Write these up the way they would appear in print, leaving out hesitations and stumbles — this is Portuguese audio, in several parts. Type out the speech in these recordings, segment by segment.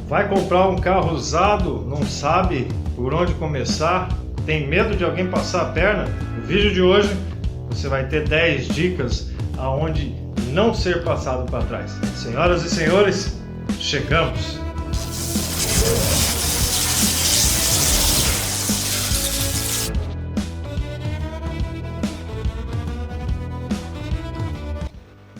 Vai comprar um carro usado, não sabe por onde começar, tem medo de alguém passar a perna? No vídeo de hoje você vai ter 10 dicas aonde não ser passado para trás. Senhoras e senhores, chegamos!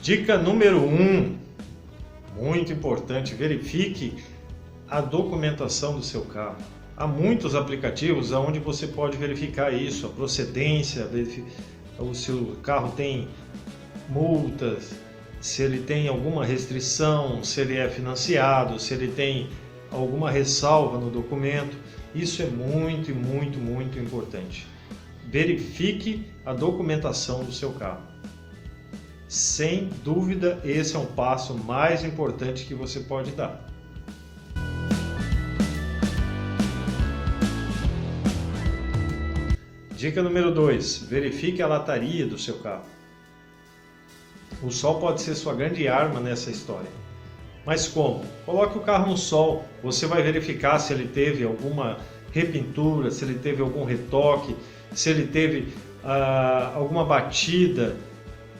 Dica número 1, muito importante, verifique a documentação do seu carro. Há muitos aplicativos onde você pode verificar isso, a procedência, se o carro tem multas, se ele tem alguma restrição, se ele é financiado, se ele tem alguma ressalva no documento. Isso é muito importante. Verifique a documentação do seu carro. Sem dúvida, esse é um passo mais importante que você pode dar. Dica número 2, verifique a lataria do seu carro. O sol pode ser sua grande arma nessa história. Mas como? Coloque o carro no sol, você vai verificar se ele teve alguma repintura, se ele teve algum retoque, se ele teve alguma batida,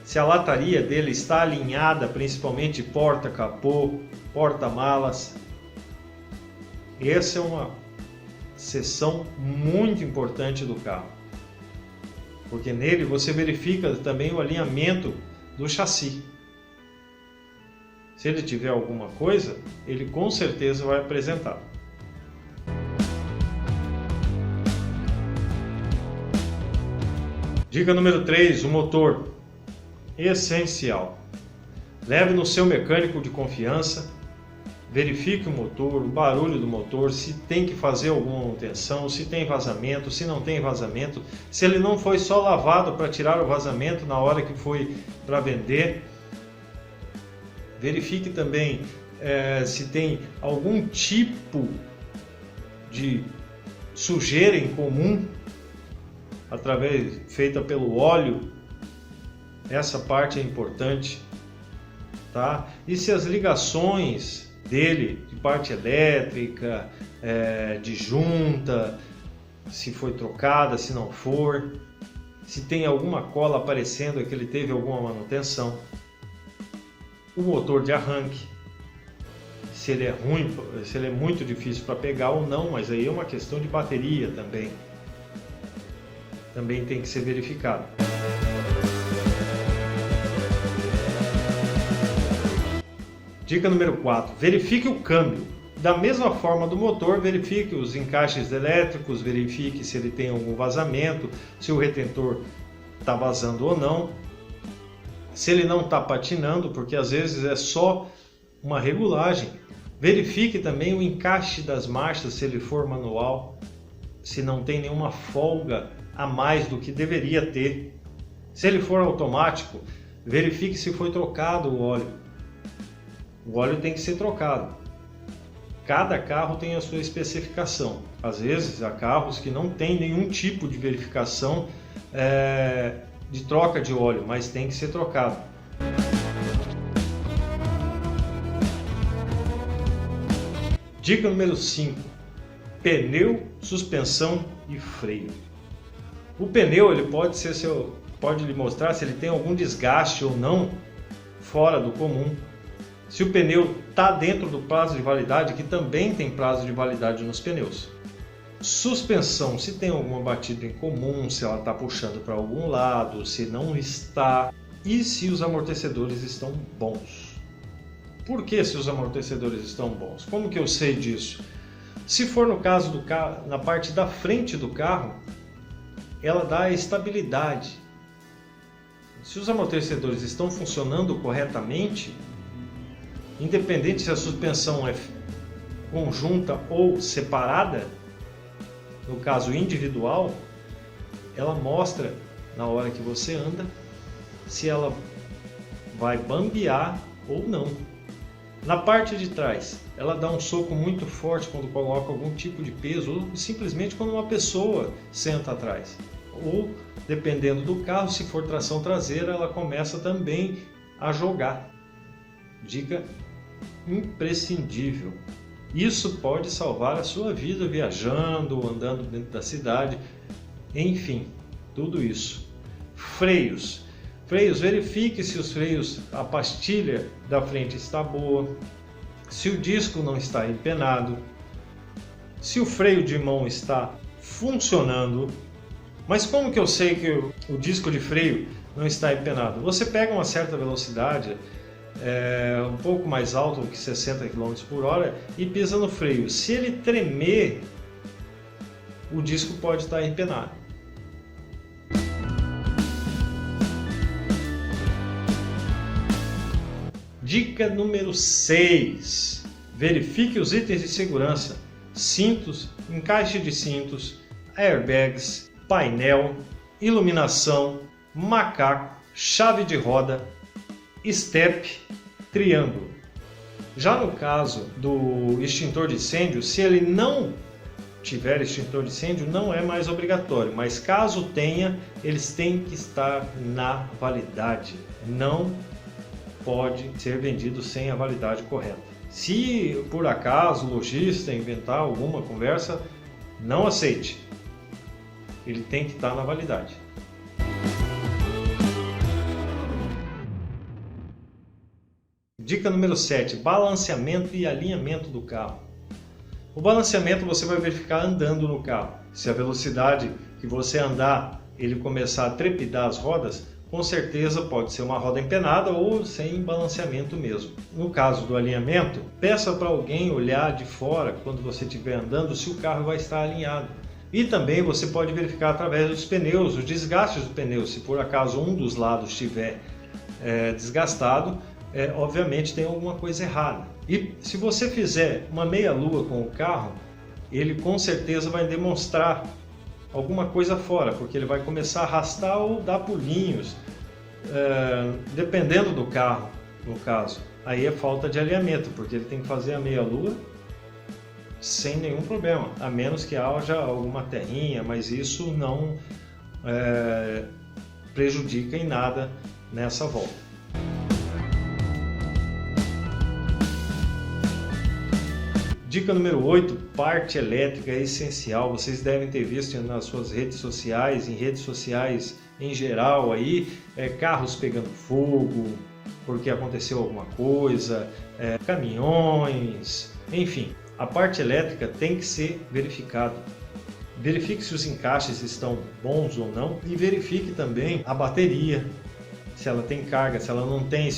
se a lataria dele está alinhada, principalmente porta-capô, porta-malas. Essa é uma seção muito importante do carro, porque nele você verifica também o alinhamento do chassi. Se ele tiver alguma coisa, ele com certeza vai apresentar. Dica número 3, o motor. Essencial. Leve no seu mecânico de confiança, verifique o motor, o barulho do motor, se tem que fazer alguma manutenção, se tem vazamento, se não tem vazamento, se ele não foi só lavado para tirar o vazamento na hora que foi para vender. Verifique também se tem algum tipo de sujeira em comum feita pelo óleo. Essa parte é importante, tá? E se as ligações dele, de parte elétrica, de junta, se foi trocada, se não for, se tem alguma cola aparecendo, é que ele teve alguma manutenção. O motor de arranque, se ele é ruim, se ele é muito difícil para pegar ou não, mas aí é uma questão de bateria também. Também tem que ser verificado. Dica número 4, verifique o câmbio. Da mesma forma do motor, verifique os encaixes elétricos, verifique se ele tem algum vazamento, se o retentor está vazando ou não, se ele não está patinando, porque às vezes é só uma regulagem. Verifique também o encaixe das marchas, se ele for manual, se não tem nenhuma folga a mais do que deveria ter. Se ele for automático, verifique se foi trocado o óleo. O óleo tem que ser trocado. Cada carro tem a sua especificação. Às vezes há carros que não tem nenhum tipo de verificação de troca de óleo, mas tem que ser trocado. Dica número 5, pneu, suspensão e freio. O pneu ele pode lhe mostrar se ele tem algum desgaste ou não fora do comum. Se o pneu está dentro do prazo de validade, que também tem prazo de validade nos pneus. Suspensão, se tem alguma batida em comum, se ela está puxando para algum lado, se não está, e se os amortecedores estão bons. Por que se os amortecedores estão bons? Como que eu sei disso? Se for no caso do carro, na parte da frente do carro, ela dá estabilidade. Se os amortecedores estão funcionando corretamente, independente se a suspensão é conjunta ou separada, no caso individual, ela mostra na hora que você anda se ela vai bambear ou não. Na parte de trás, ela dá um soco muito forte quando coloca algum tipo de peso ou simplesmente quando uma pessoa senta atrás. Ou, dependendo do carro, se for tração traseira, ela começa também a jogar. Dica imprescindível. Isso pode salvar a sua vida viajando, andando dentro da cidade, enfim, tudo isso. Freios. Freios, verifique se os freios, a pastilha da frente está boa, se o disco não está empenado, se o freio de mão está funcionando. Mas como que eu sei que o disco de freio não está empenado? Você pega uma certa velocidade, um pouco mais alto que 60 km por hora, e pisa no freio. Se ele tremer, o disco pode estar empenado. Dica número 6. Verifique os itens de segurança: cintos, encaixe de cintos, airbags, painel, iluminação, macaco, chave de roda, step, triângulo. Já no caso do extintor de incêndio, se ele não tiver extintor de incêndio, não é mais obrigatório, mas caso tenha, eles têm que estar na validade. Não pode ser vendido sem a validade correta. Se por acaso o lojista inventar alguma conversa, não aceite. Ele tem que estar na validade. Dica número 7. Balanceamento e alinhamento do carro. O balanceamento você vai verificar andando no carro. Se a velocidade que você andar, ele começar a trepidar as rodas, com certeza pode ser uma roda empenada ou sem balanceamento mesmo. No caso do alinhamento, peça para alguém olhar de fora quando você estiver andando se o carro vai estar alinhado. E também você pode verificar através dos pneus, os desgastes do pneu. Se por acaso um dos lados estiver desgastado, obviamente tem alguma coisa errada. E se você fizer uma meia-lua com o carro, ele com certeza vai demonstrar alguma coisa fora, porque ele vai começar a arrastar ou dar pulinhos, dependendo do carro, no caso. Aí é falta de alinhamento, porque ele tem que fazer a meia-lua sem nenhum problema, a menos que haja alguma terrinha, mas isso não prejudica em nada nessa volta. Dica número 8, parte elétrica é essencial. Vocês devem ter visto nas suas redes sociais, em redes sociais em geral, aí, carros pegando fogo porque aconteceu alguma coisa, caminhões, enfim. A parte elétrica tem que ser verificada. Verifique se os encaixes estão bons ou não e verifique também a bateria, se ela tem carga, se ela não tem.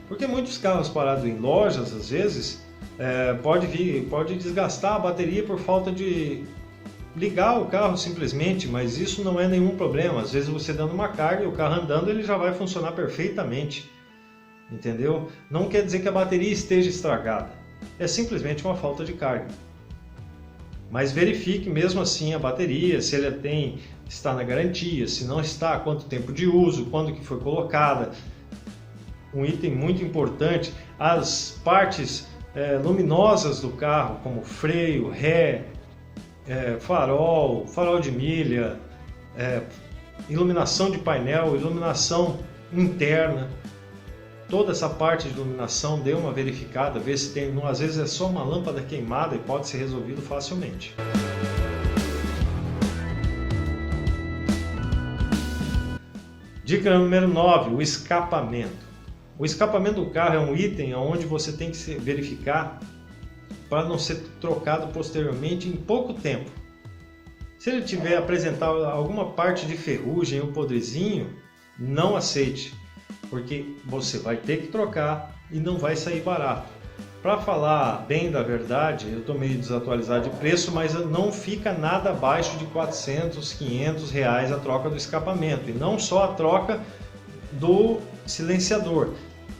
Porque muitos carros parados em lojas, às vezes, pode desgastar a bateria por falta de ligar o carro simplesmente, mas isso não é nenhum problema. Às vezes você dando uma carga e o carro andando, ele já vai funcionar perfeitamente, entendeu? Não quer dizer que a bateria esteja estragada, é simplesmente uma falta de carga. Mas verifique mesmo assim a bateria, se ela está na garantia, se não está, quanto tempo de uso, quando que foi colocada. Um item muito importante, as partes luminosas do carro, como freio, ré, farol de milha, iluminação de painel, iluminação interna. Toda essa parte de iluminação, dê uma verificada, vê se tem, às vezes é só uma lâmpada queimada e pode ser resolvido facilmente. Dica número 9, o escapamento. O escapamento do carro é um item onde você tem que verificar para não ser trocado posteriormente em pouco tempo. Se ele tiver apresentado alguma parte de ferrugem ou podrezinho, não aceite, porque você vai ter que trocar e não vai sair barato. Para falar bem da verdade, eu estou meio desatualizado de preço, mas não fica nada abaixo de 400, 500 reais a troca do escapamento. E não só a troca do silenciador.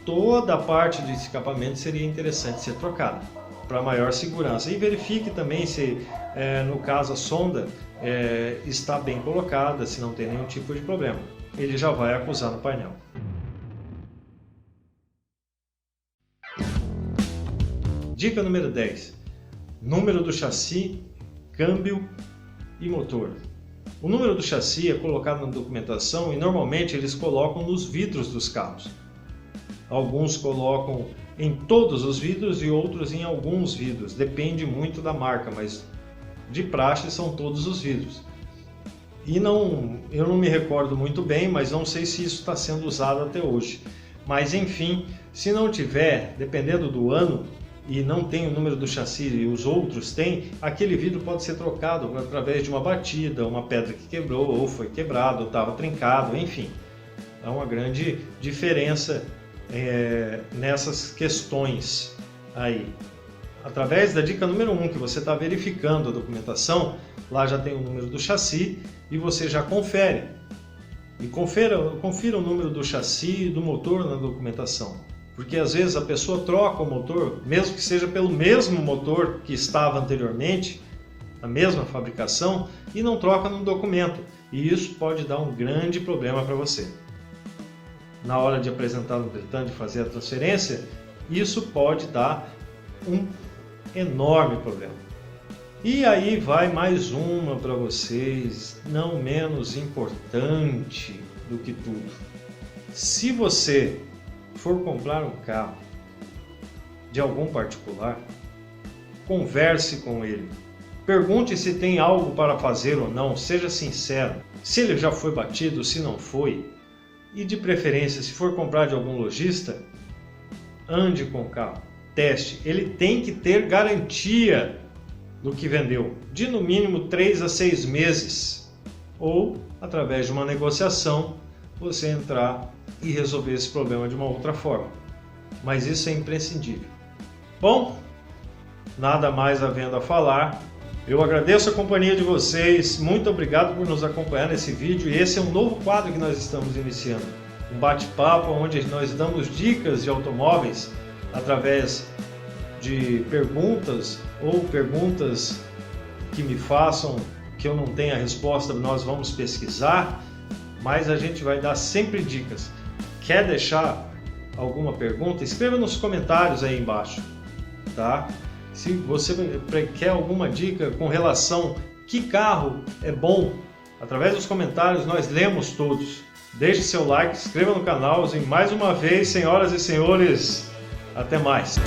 Toda a parte de escapamento seria interessante ser trocada para maior segurança. E verifique também se, no caso, a sonda está bem colocada, se não tem nenhum tipo de problema. Ele já vai acusar no painel. Dica número 10. Número do chassi, câmbio e motor. O número do chassi é colocado na documentação e normalmente eles colocam nos vidros dos carros. Alguns colocam em todos os vidros e outros em alguns vidros. Depende muito da marca, mas de praxe são todos os vidros. E eu não me recordo muito bem, mas não sei se isso está sendo usado até hoje. Mas enfim, se não tiver, dependendo do ano, e não tem o número do chassi e os outros têm, aquele vidro pode ser trocado através de uma batida, uma pedra que quebrou, ou foi quebrado, ou estava trincado, enfim. Há uma grande diferença nessas questões aí. Através da dica número 1, que você está verificando a documentação, lá já tem o número do chassi e você já confere. E confira o número do chassi e do motor na documentação. Porque às vezes a pessoa troca o motor, mesmo que seja pelo mesmo motor que estava anteriormente, a mesma fabricação, e não troca no documento. E isso pode dar um grande problema para você. Na hora de apresentar no Detran, de fazer a transferência, isso pode dar um enorme problema. E aí vai mais uma para vocês, não menos importante do que tudo. Se você for comprar um carro de algum particular, converse com ele. Pergunte se tem algo para fazer ou não, seja sincero. Se ele já foi batido, se não foi. E de preferência, se for comprar de algum lojista, ande com o carro, teste. Ele tem que ter garantia do que vendeu, de no mínimo 3 a 6 meses. Ou, através de uma negociação, você entrar e resolver esse problema de uma outra forma. Mas isso é imprescindível. Bom, nada mais havendo a falar. Eu agradeço a companhia de vocês, muito obrigado por nos acompanhar nesse vídeo. E esse é um novo quadro que nós estamos iniciando. Um bate-papo onde nós damos dicas de automóveis através de perguntas ou perguntas que me façam, que eu não tenha resposta, nós vamos pesquisar, mas a gente vai dar sempre dicas. Quer deixar alguma pergunta? Escreva nos comentários aí embaixo, tá? Se você quer alguma dica com relação a que carro é bom, através dos comentários nós lemos todos. Deixe seu like, se inscreva no canal e mais uma vez, senhoras e senhores, até mais!